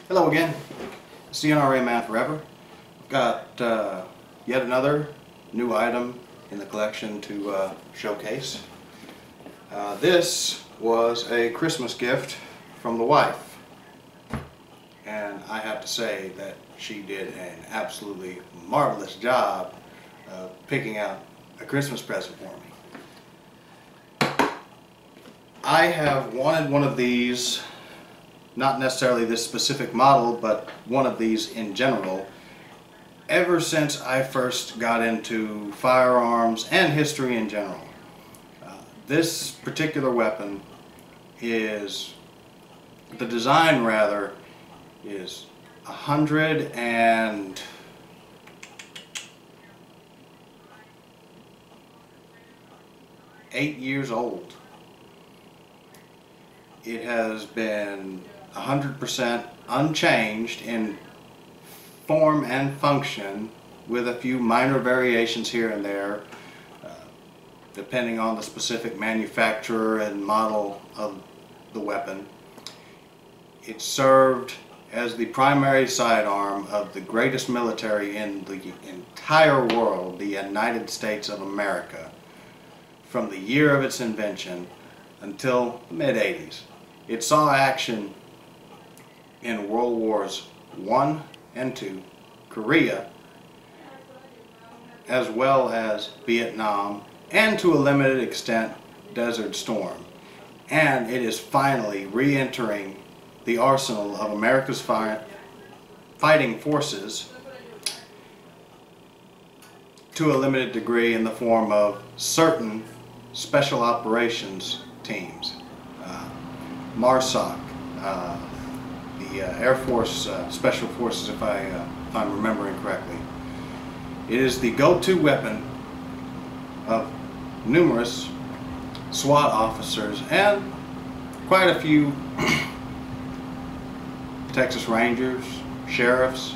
Hello again, it's the NRA Man Forever. I've got yet another new item in the collection to showcase. This was a Christmas gift from the wife, and I have to say that she did an absolutely marvelous job of picking out a Christmas present for me. I have wanted one of these, not necessarily this specific model, but one of these in general, ever since I first got into firearms and history in general. This particular weapon is, the design rather, is 108 years old. It has been 100% unchanged in form and function, with a few minor variations here and there, depending on the specific manufacturer and model of the weapon. It served as the primary sidearm of the greatest military in the entire world, the United States of America, from the year of its invention until the mid-80s. It saw action in World Wars I and II, Korea, as well as Vietnam, and to a limited extent Desert Storm. And it is finally re-entering the arsenal of America's fighting forces to a limited degree in the form of certain special operations teams. MARSOC, the Air Force Special Forces, if I'm remembering correctly. It is the go-to weapon of numerous SWAT officers and quite a few Texas Rangers, sheriffs,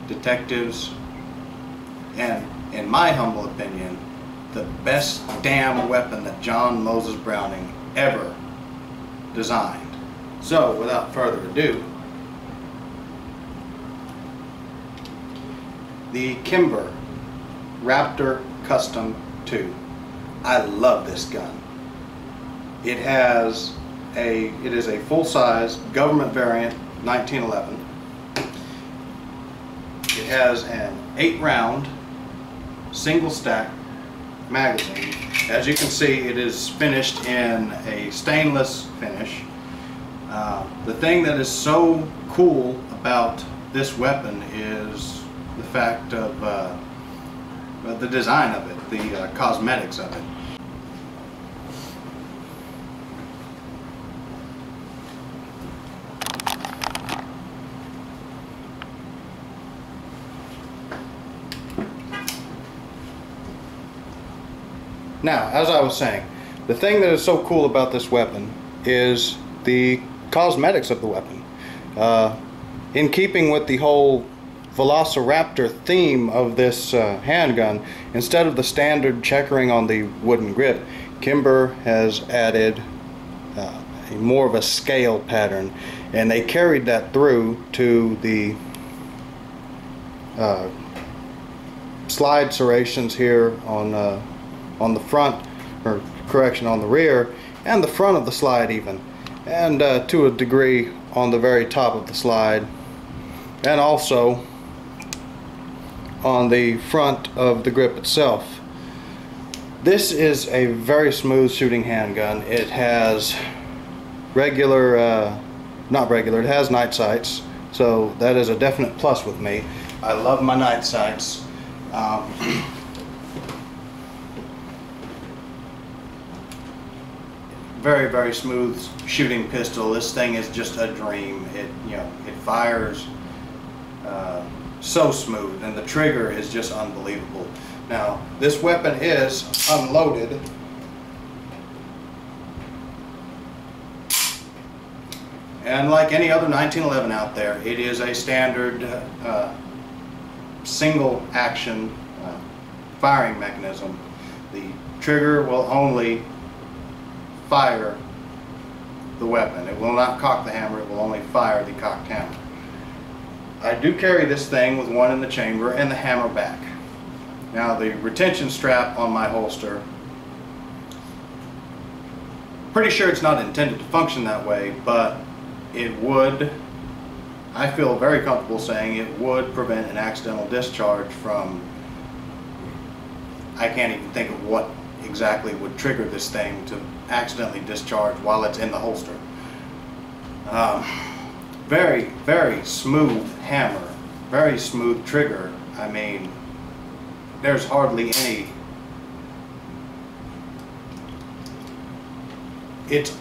detectives, and in my humble opinion, the best damn weapon that John Moses Browning ever designed. So without further ado, the Kimber Raptor Custom 2. I love this gun. It is a full-size government variant 1911. It has an 8-round single stack magazine. As you can see, it is finished in a stainless finish. The thing that is so cool about this weapon is the fact of the design of it, the cosmetics of it. Now, as I was saying, the thing that is so cool about this weapon is the cosmetics of the weapon. In keeping with the whole Velociraptor theme of this handgun, instead of the standard checkering on the wooden grip, Kimber has added more of a scale pattern, and they carried that through to the slide serrations here on the front, or correction, on the rear, and the front of the slide even, and to a degree on the very top of the slide, and also on the front of the grip itself. This is a very smooth shooting handgun. It has it has night sights, so that is a definite plus with me. I love my night sights. Very, very smooth shooting pistol. This thing is just a dream. It fires so smooth, and the trigger is just unbelievable. Now, this weapon is unloaded. And like any other 1911 out there, it is a standard single action firing mechanism. The trigger will only fire the weapon. It will not cock the hammer, it will only fire the cocked hammer. I do carry this thing with one in the chamber and the hammer back. Now the retention strap on my holster, pretty sure it's not intended to function that way, but it would, I feel very comfortable saying it would prevent an accidental discharge from, I can't even think of what exactly would trigger this thing to accidentally discharge while it's in the holster. Very, very smooth hammer, very smooth trigger. I mean, there's hardly any. It's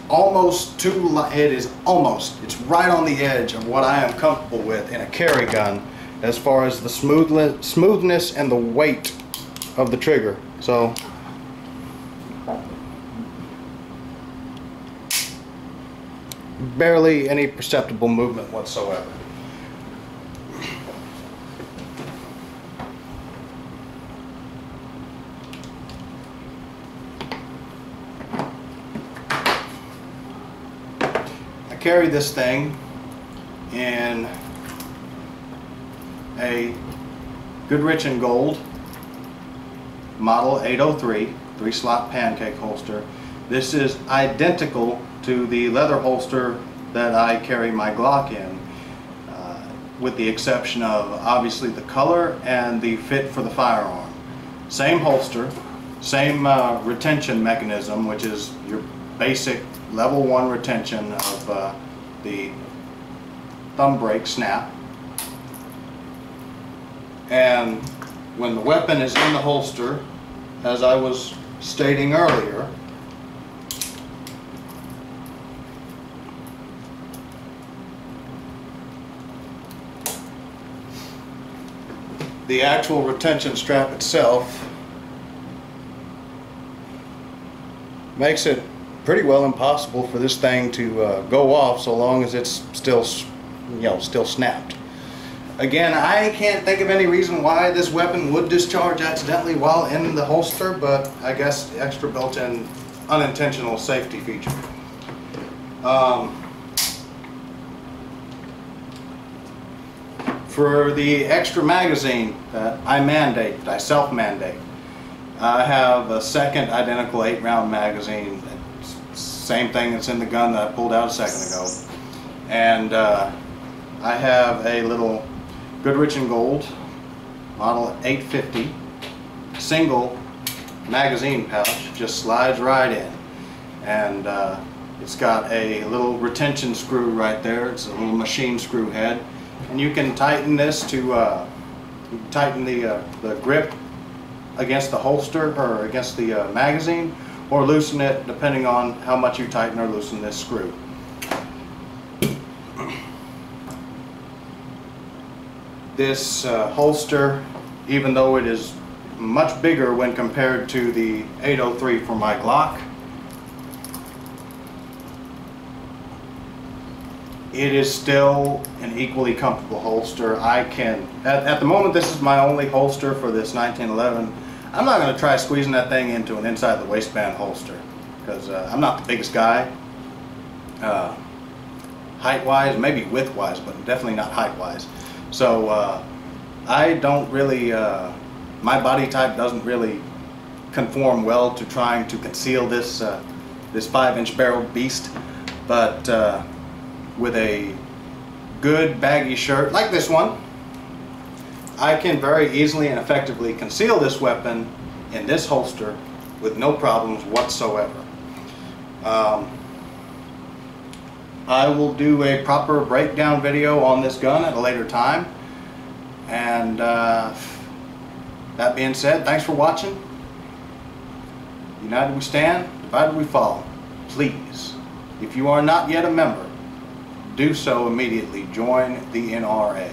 right on the edge of what I am comfortable with in a carry gun as far as the smoothness and the weight of the trigger. So barely any perceptible movement whatsoever. I carry this thing in a Goodrich & Gold model 803 3-slot pancake holster. This is identical to the leather holster that I carry my Glock in, with the exception of obviously the color and the fit for the firearm. Same holster, same retention mechanism, which is your basic level 1 retention of the thumb brake snap. And when the weapon is in the holster, as I was stating earlier, the actual retention strap itself makes it pretty well impossible for this thing to go off so long as it's still, still snapped. Again, I can't think of any reason why this weapon would discharge accidentally while in the holster, but I guess the extra built-in unintentional safety feature. For the extra magazine that I self-mandate, I have a second identical 8-round magazine, same thing that's in the gun that I pulled out a second ago. And I have a little Goodrich & Gold model 850 single magazine pouch, just slides right in. And it's got a little retention screw right there. It's a little machine screw head. And you can tighten this to tighten the grip against the holster or against the magazine, or loosen it depending on how much you tighten or loosen this screw. This holster, even though it is much bigger when compared to the 803 for my Glock, it is still an equally comfortable holster. I can, at the moment, this is my only holster for this 1911. I'm not going to try squeezing that thing into an inside the waistband holster, because I'm not the biggest guy, height-wise, maybe width-wise, but definitely not height-wise. So I don't really, my body type doesn't really conform well to trying to conceal this this 5-inch barreled beast, but with a good baggy shirt like this one, I can very easily and effectively conceal this weapon in this holster with no problems whatsoever. I will do a proper breakdown video on this gun at a later time. And that being said, thanks for watching. United we stand, divided we fall. Please, if you are not yet a member, do so immediately. Join the NRA.